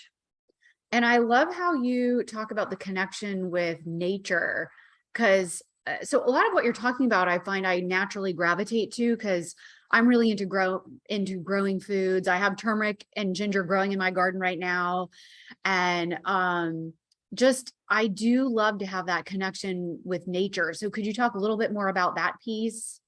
And I love how you talk about the connection with nature, because so a lot of what you're talking about, I find I naturally gravitate to, because I'm really into growing foods. I have turmeric and ginger growing in my garden right now. And I do love to have that connection with nature. So could you talk a little bit more about that piece?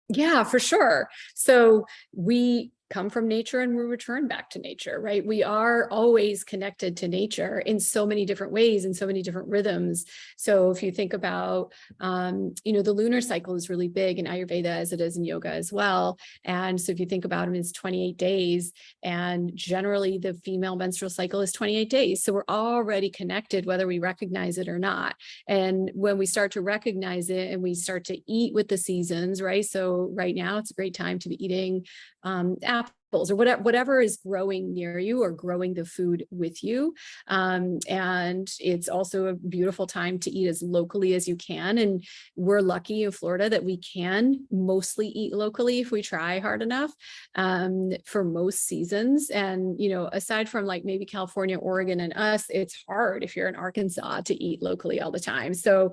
Yeah, for sure. So we come from nature and we return back to nature, right? We are always connected to nature in so many different ways and so many different rhythms. So if you think about, the lunar cycle is really big in Ayurveda, as it is in yoga as well. And so if you think about them, it's 28 days, and generally the female menstrual cycle is 28 days. So we're already connected, whether we recognize it or not. And when we start to recognize it and we start to eat with the seasons, right? So right now it's a great time to be eating apples or whatever is growing near you or growing the food with you. And it's also a beautiful time to eat as locally as you can. And we're lucky in Florida that we can mostly eat locally if we try hard enough, for most seasons. And, aside from like maybe California, Oregon, and us, it's hard if you're in Arkansas to eat locally all the time. So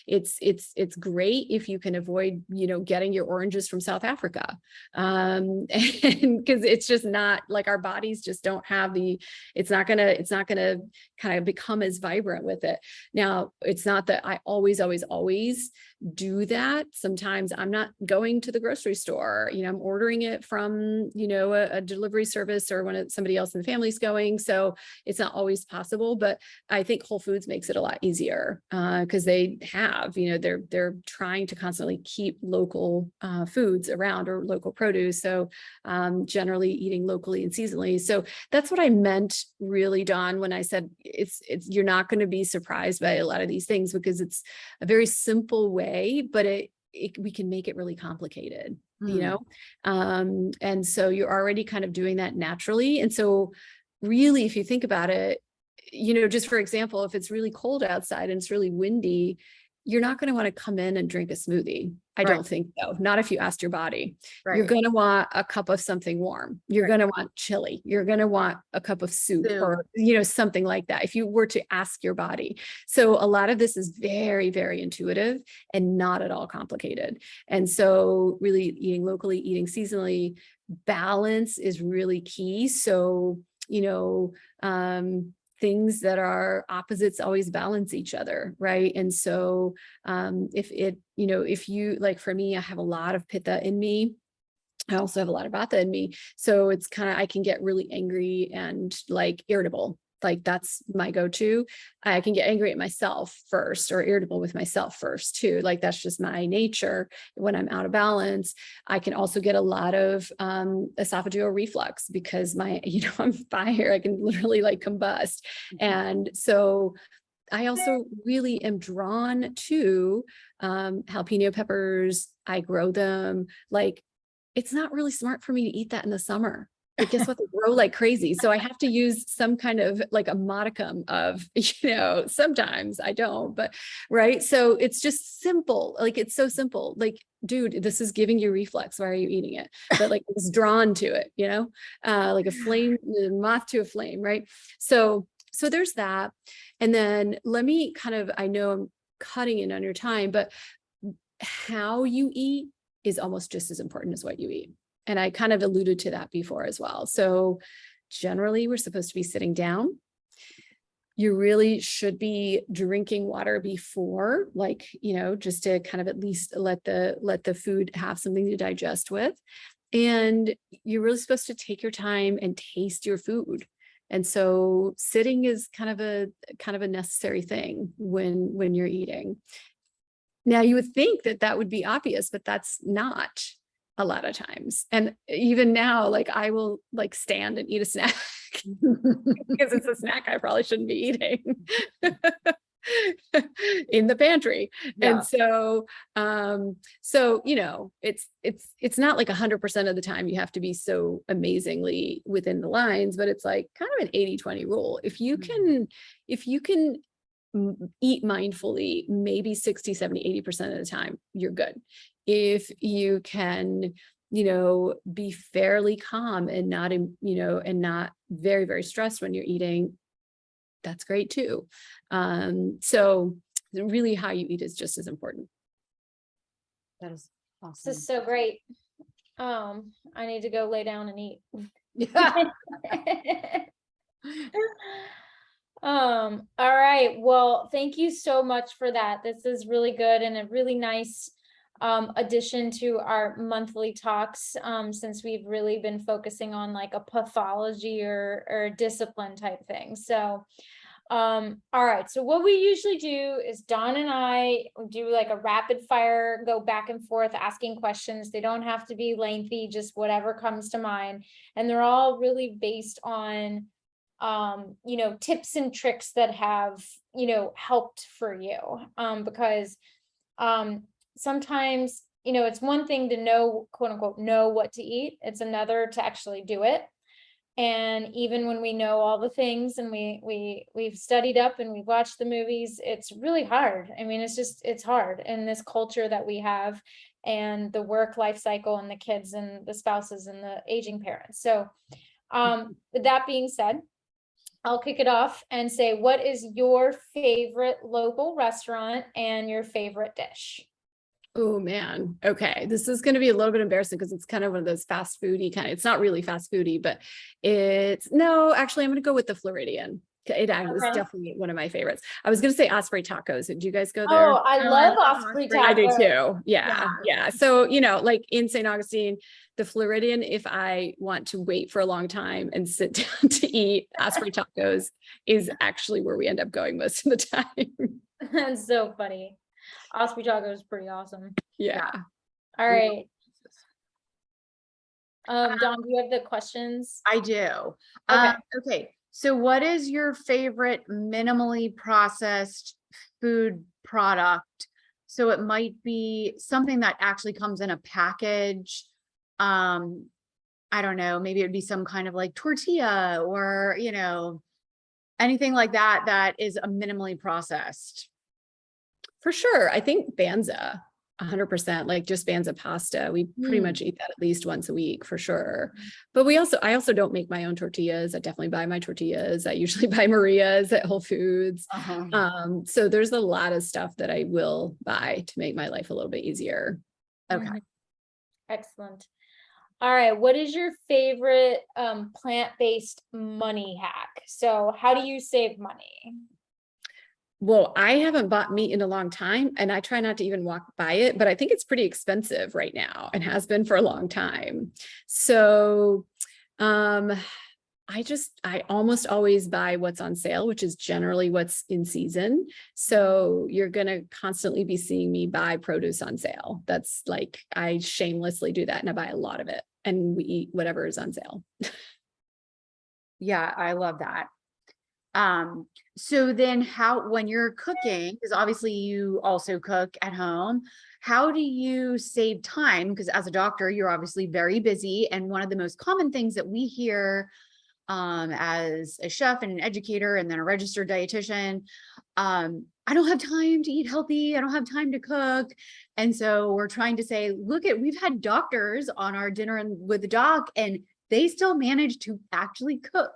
it's great if you can avoid, getting your oranges from South Africa. And because it's just not like our bodies just don't have it's not gonna kind of become as vibrant with it. Now, it's not that I always do that. Sometimes I'm not going to the grocery store, I'm ordering it from, a delivery service or when somebody else in the family's going. So it's not always possible, but I think Whole Foods makes it a lot easier, because they have, they're trying to constantly keep local foods around or local produce. So generally eating locally and seasonally. So that's what I meant really, Dawn, when I said you're not going to be surprised by a lot of these things, because it's a very simple way, but we can make it really complicated, and so you're already kind of doing that naturally. And so really, if you think about it, just for example, if it's really cold outside and it's really windy, you're not going to want to come in and drink a smoothie. I Right. don't think so. Not if you asked your body. You're Right. going to want a cup of something warm. You're going to want chili. You're going to want a cup of soup or, something like that. If you were to ask your body. So a lot of this is very, very intuitive and not at all complicated. And so really eating locally, eating seasonally, balance is really key. So, things that are opposites always balance each other, right? And so if you, like for me, I have a lot of pitta in me. I also have a lot of vata in me. So it's kind of, I can get really angry and like irritable. Like that's my go-to. I can get angry at myself first or irritable with myself first too. Like that's just my nature. When I'm out of balance, I can also get a lot of esophageal reflux because I'm fire. I can literally like combust. And so I also really am drawn to jalapeno peppers. I grow them. Like it's not really smart for me to eat that in the summer. But guess what? They grow like crazy. So I have to use some kind of like a modicum of, sometimes I don't, but right. So it's just simple. Like it's so simple. Like, dude, this is giving you reflux. Why are you eating it? But like it's drawn to it, like a flame, moth to a flame. Right. So there's that. And then let me I know I'm cutting in on your time, but how you eat is almost just as important as what you eat. And I kind of alluded to that before as well. So generally we're supposed to be sitting down. You really should be drinking water before, like, just to kind of at least let the food have something to digest with. And you're really supposed to take your time and taste your food. And so sitting is kind of a necessary thing when you're eating. Now you would think that would be obvious, but that's not a lot of times. And even now, like I will like stand and eat a snack because it's a snack I probably shouldn't be eating in the pantry. Yeah. And so, it's not like 100% of the time you have to be so amazingly within the lines, but it's like kind of an 80-20 rule. If you can eat mindfully, maybe 60, 70, 80% of the time, you're good. If you can, be fairly calm and not, and not very, very stressed when you're eating, that's great too. So really how you eat is just as important. That is awesome. This is so great. I need to go lay down and eat. All right. Well, thank you so much for that. This is really good and a really nice addition to our monthly talks, since we've really been focusing on like a pathology or discipline type thing. So all right. So what we usually do is Dawn and I do like a rapid fire, go back and forth asking questions. They don't have to be lengthy, just whatever comes to mind. And they're all really based on tips and tricks that have, helped for you. Because sometimes, it's one thing to know, quote unquote, know what to eat. It's another to actually do it. And even when we know all the things and we've studied up and we've watched the movies, it's really hard. I mean, it's hard in this culture that we have and the work life cycle and the kids and the spouses and the aging parents. So with that being said, I'll kick it off and say, what is your favorite local restaurant and your favorite dish? Oh man. Okay. This is going to be a little bit embarrassing because it's kind of one of those fast foody it's not really fast foody, but actually I'm going to go with the Floridian. It was definitely one of my favorites. I was going to say Osprey Tacos. Do you guys go there? Oh, I love Osprey Tacos. I do too. Yeah. So, like in St. Augustine, the Floridian, if I want to wait for a long time and sit down to eat, Osprey Tacos is actually where we end up going most of the time. That's so funny. Osprey Tacos is pretty awesome. Yeah. All right. Dawn, do you have the questions? I do. Okay. So what is your favorite minimally processed food product? So it might be something that actually comes in a package. I don't know, maybe it'd be some kind of like tortilla or, anything like that is a minimally processed For sure. I think Banza, 100%, like just Banza pasta. We pretty much eat that at least once a week for sure. But I also don't make my own tortillas. I definitely buy my tortillas. I usually buy Maria's at Whole Foods. So there's a lot of stuff that I will buy to make my life a little bit easier. Okay. Excellent. All right. What is your favorite plant-based money hack? So how do you save money? Well, I haven't bought meat in a long time, and I try not to even walk by it, but I think it's pretty expensive right now and has been for a long time. So I almost always buy what's on sale, which is generally what's in season. So you're going to constantly be seeing me buy produce on sale. That's like, I shamelessly do that, and I buy a lot of it, and we eat whatever is on sale. Yeah, I love that. So then when you're cooking, because obviously you also cook at home, how do you save time? Because as a doctor, you're obviously very busy. And one of the most common things that we hear, as a chef and an educator and then a registered dietitian, I don't have time to eat healthy. I don't have time to cook. And so we're trying to say, we've had doctors on our dinner with the doc, and they still manage to actually cook.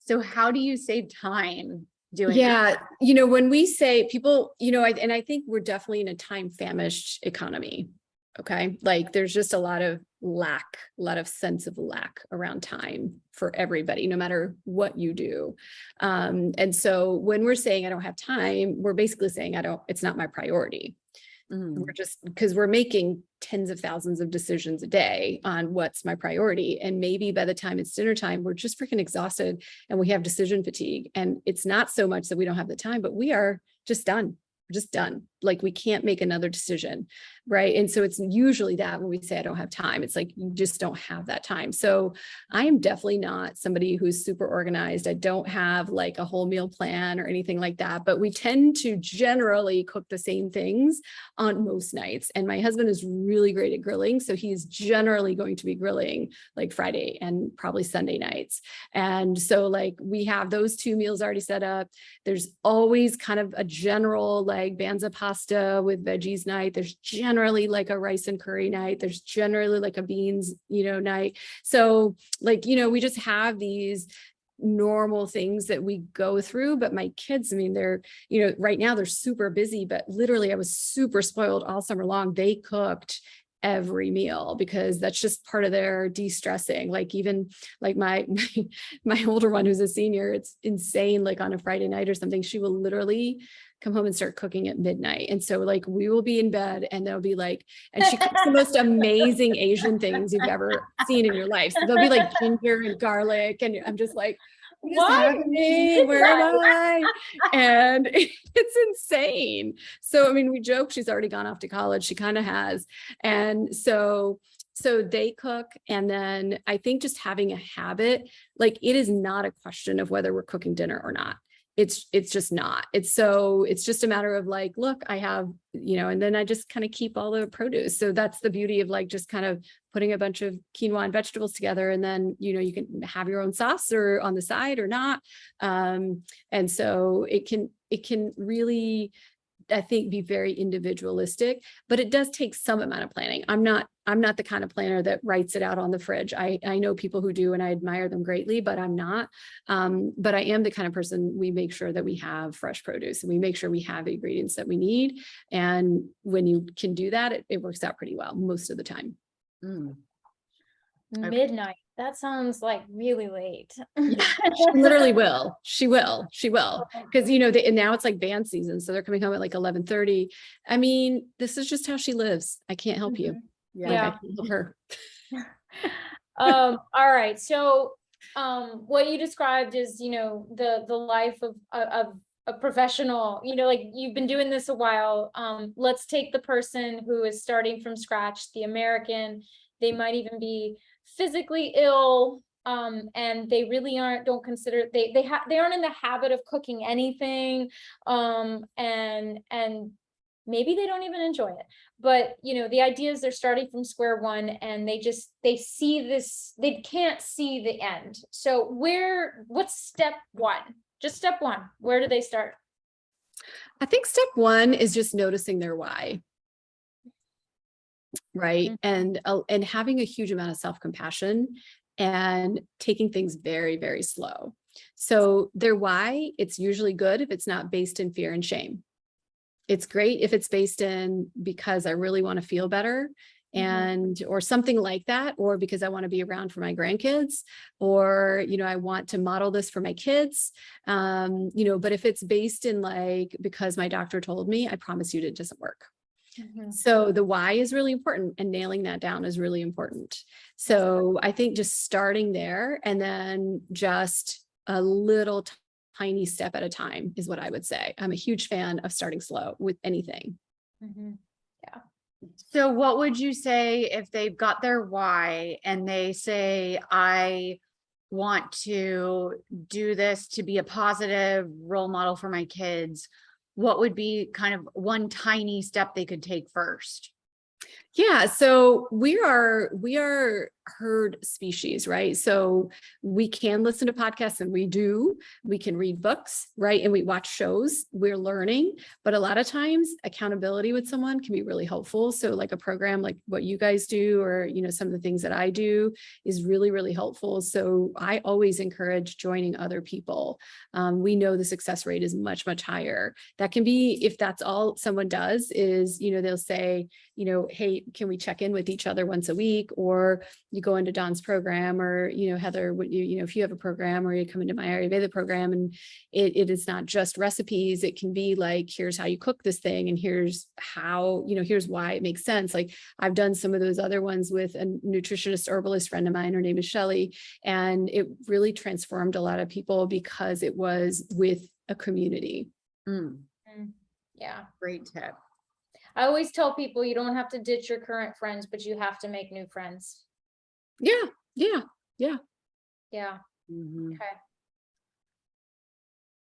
So how do you save time doing that? Yeah. When we say people, I think we're definitely in a time famished economy. Okay. Like there's just a lot of sense of lack around time for everybody, no matter what you do. And so when we're saying I don't have time, we're basically saying it's not my priority. We're just, because we're making tens of thousands of decisions a day on what's my priority. And maybe by the time it's dinner time, we're just freaking exhausted and we have decision fatigue. And it's not so much that we don't have the time, but we are just done. We're just done. Like we can't make another decision. Right. And so it's usually that when we say I don't have time, it's like you just don't have that time. So I am definitely not somebody who's super organized. I don't have like a whole meal plan or anything like that, but we tend to generally cook the same things on most nights. And my husband is really great at grilling. So he's generally going to be grilling like Friday and probably Sunday nights. And so like we have those 2 meals already set up. There's always kind of a general like Banza pasta with veggies night. There's generally like a rice and curry night. There's generally like a beans, night. So like, we just have these normal things that we go through. But my kids, I mean, they're, right now they're super busy, but literally I was super spoiled all summer long. They cooked every meal because that's just part of their de-stressing. Like even like my older one who's a senior, it's insane. Like on a Friday night or something, she will literally come home and start cooking at midnight. And so like, we will be in bed and they'll be like, and she cooks the most amazing Asian things you've ever seen in your life. So they'll be like ginger and garlic. And I'm just like, what is happening? Where am I? And it's insane. So, I mean, we joke she's already gone off to college. She kind of has. And so they cook. And then I think just having a habit, like it is not a question of whether we're cooking dinner or not. It's just not. It's just a matter of like, look, I have, and then I just kind of keep all the produce. So that's the beauty of like just kind of putting a bunch of quinoa and vegetables together. And then, you can have your own sauce or on the side or not. And so it can really, I think, be very individualistic, but it does take some amount of planning. I'm not the kind of planner that writes it out on the fridge. I know people who do, and I admire them greatly, but I'm not. But I am the kind of person, we make sure that we have fresh produce and we make sure we have the ingredients that we need. And when you can do that, it works out pretty well most of the time. Okay. Midnight. That sounds like really late. Yeah, she literally will. She will. Because, and now it's like band season. So they're coming home at like 11:30. I mean, this is just how she lives. I can't help you. Yeah. Like, I can't help her. All right. So, what you described is, the life of a professional, like you've been doing this a while. Let's take the person who is starting from scratch, the American. They might even be physically ill, and they really don't consider they aren't in the habit of cooking anything, and maybe they don't even enjoy it. But the idea is they're starting from square one, and they see this, they can't see the end. So what's step one? Just step one. Where do they start? I think step one is just noticing their why. Right. And having a huge amount of self-compassion and taking things very, very slow. So their why, it's usually good if it's not based in fear and shame. It's great if it's based in because I really want to feel better and or something like that, or because I want to be around for my grandkids, or I want to model this for my kids. But if it's based in like because my doctor told me, I promise you it doesn't work. So the why is really important, and nailing that down is really important. So I think just starting there and then just a little tiny step at a time is what I would say. I'm a huge fan of starting slow with anything. Yeah. So what would you say if they've got their why and they say, I want to do this to be a positive role model for my kids? What would be kind of one tiny step they could take first? Yeah. So we are herd species, right? So we can listen to podcasts, and we can read books, right? And we watch shows, we're learning, but a lot of times accountability with someone can be really helpful. So like a program like what you guys do, or, some of the things that I do is really, really helpful. So I always encourage joining other people. We know the success rate is much, much higher. That can be, if that's all someone does is, they'll say, hey, can we check in with each other once a week? Or you go into Don's program, or, Heather, if you have a program, or you come into my Ayurveda program, and it is not just recipes. It can be like, here's how you cook this thing. And here's how, here's why it makes sense. Like I've done some of those other ones with a nutritionist herbalist friend of mine. Her name is Shelley. And it really transformed a lot of people because it was with a community. Yeah. Great tip. I always tell people you don't have to ditch your current friends, but you have to make new friends. Yeah. Mm-hmm.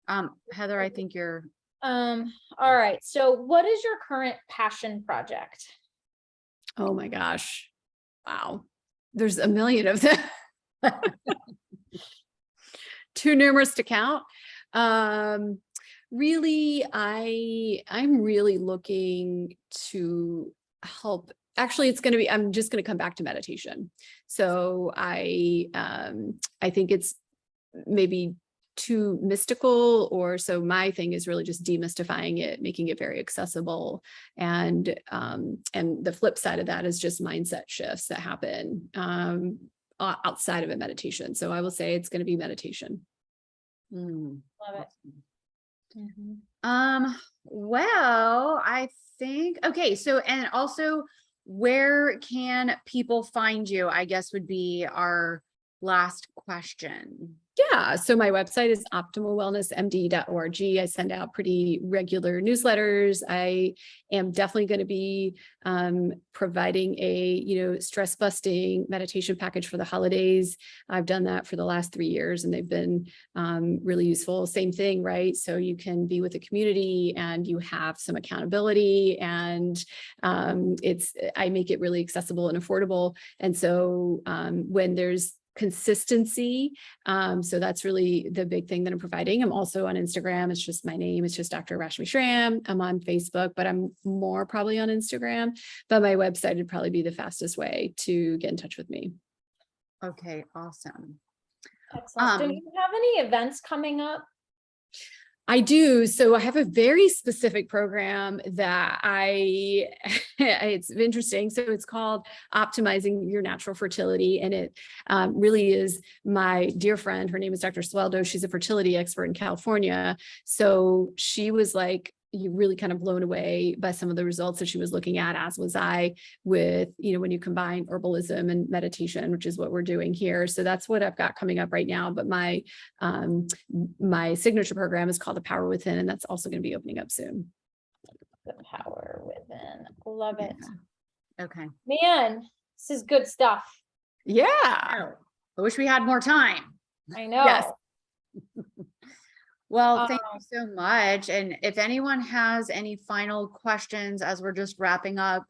Okay. Heather, I think you're. All right. So what is your current passion project? Oh my gosh. Wow. There's a million of them. Too numerous to count. Really, I'm really looking to help. Actually, I'm just going to come back to meditation. So I think it's maybe too mystical, or so my thing is really just demystifying it, making it very accessible. And the flip side of that is just mindset shifts that happen outside of a meditation. So I will say it's going to be meditation. Love it. Well, I think, okay. So, and also, where can people find you, I guess would be our last question. Yeah. So my website is optimalwellnessmd.org. I send out pretty regular newsletters. I am definitely going to be providing a, stress busting meditation package for the holidays. I've done that for the last 3 years, and they've been really useful. Same thing, right? So you can be with a community and you have some accountability, and I make it really accessible and affordable. And so when there's consistency. So that's really the big thing that I'm providing. I'm also on Instagram. It's just my name. It's just Dr. Rashmi Schramm. I'm on Facebook, but I'm more probably on Instagram, but my website would probably be the fastest way to get in touch with me. Okay. Awesome. Excellent. Do you have any events coming up? I do. So I have a very specific program that it's interesting. So it's called Optimizing Your Natural Fertility. And it really is my dear friend. Her name is Dr. Sweldo. She's a fertility expert in California. So she was like, you really kind of blown away by some of the results that she was looking at, as was I, with, when you combine herbalism and meditation, which is what we're doing here. So that's what I've got coming up right now. But my signature program is called The Power Within, and that's also going to be opening up soon. The Power Within. Love it. Yeah. Okay. Man, this is good stuff. Yeah. I wish we had more time. I know. Yes. Well, thank you so much. And if anyone has any final questions as we're just wrapping up,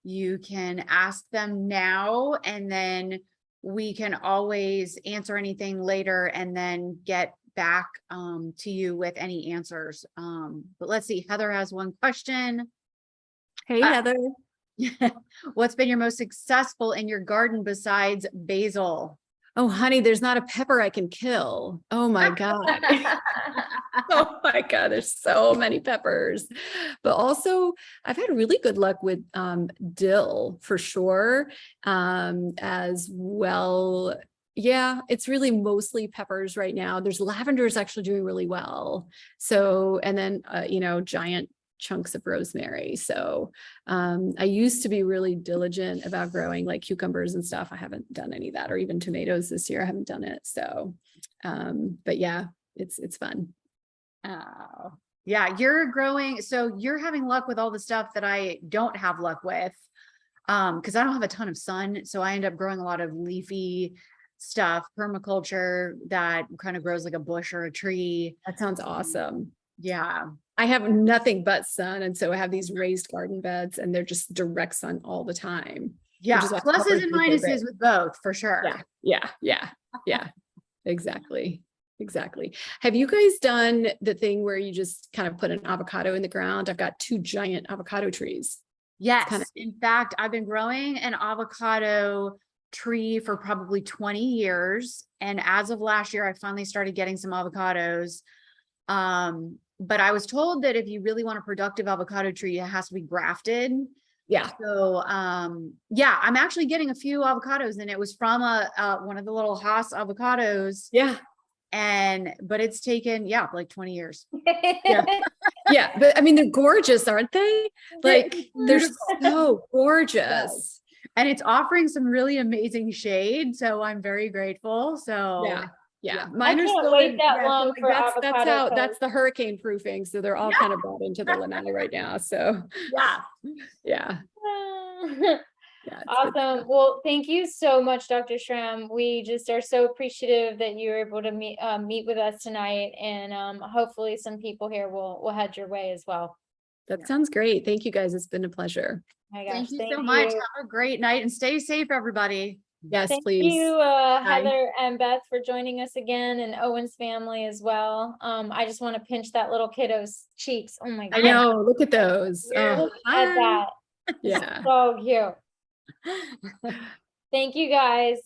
you can ask them now, and then we can always answer anything later and then get back to you with any answers. But let's see, Heather has one question. Hey, Uh, Heather. What's been your most successful in your garden besides basil? Oh, honey, there's not a pepper I can kill. Oh my God. Oh my God, there's so many peppers. But also I've had really good luck with dill for sure. As well. Yeah, it's really mostly peppers right now. There's lavender is actually doing really well. So, and then giant chunks of rosemary. So I used to be really diligent about growing like cucumbers and stuff. I haven't done any of that, or even tomatoes this year. I haven't done it. So but yeah, it's fun. Oh, yeah, you're growing. So you're having luck with all the stuff that I don't have luck with. Because I don't have a ton of sun. So I end up growing a lot of leafy stuff, permaculture that kind of grows like a bush or a tree. That sounds awesome. Yeah. I have nothing but sun. And so I have these raised garden beds and they're just direct sun all the time. Yeah. Which is why Pluses peppers and are so great. minuses with both for sure. Yeah. Exactly. Have you guys done the thing where you just kind of put an avocado in the ground? I've got 2 giant avocado trees. Yes. In fact, I've been growing an avocado tree for probably 20 years. And as of last year, I finally started getting some avocados. But I was told that if you really want a productive avocado tree, it has to be grafted. Yeah. So, yeah, I'm actually getting a few avocados, and it was from one of the little Haas avocados. Yeah. But it's taken, like 20 years. Yeah. But I mean, they're gorgeous, aren't they? Like they're so gorgeous. Yes. And it's offering some really amazing shade. So I'm very grateful. So yeah. I can't wait that long for avocado. That's the hurricane proofing. So they're all kind of brought into the lanai right now. So yeah. Awesome. Well, thank you so much, Dr. Schramm. We just are so appreciative that you were able to meet with us tonight, and hopefully some people here will head your way as well. That sounds great. Thank you guys. It's been a pleasure. My gosh, thank you so much. Have a great night and stay safe, everybody. Yes, thank please. you, Heather and Beth, for joining us again, and Owen's family as well. I just want to pinch that little kiddo's cheeks. Oh my God. I know. Look at those. Look at that. Yeah. So cute. Thank you guys.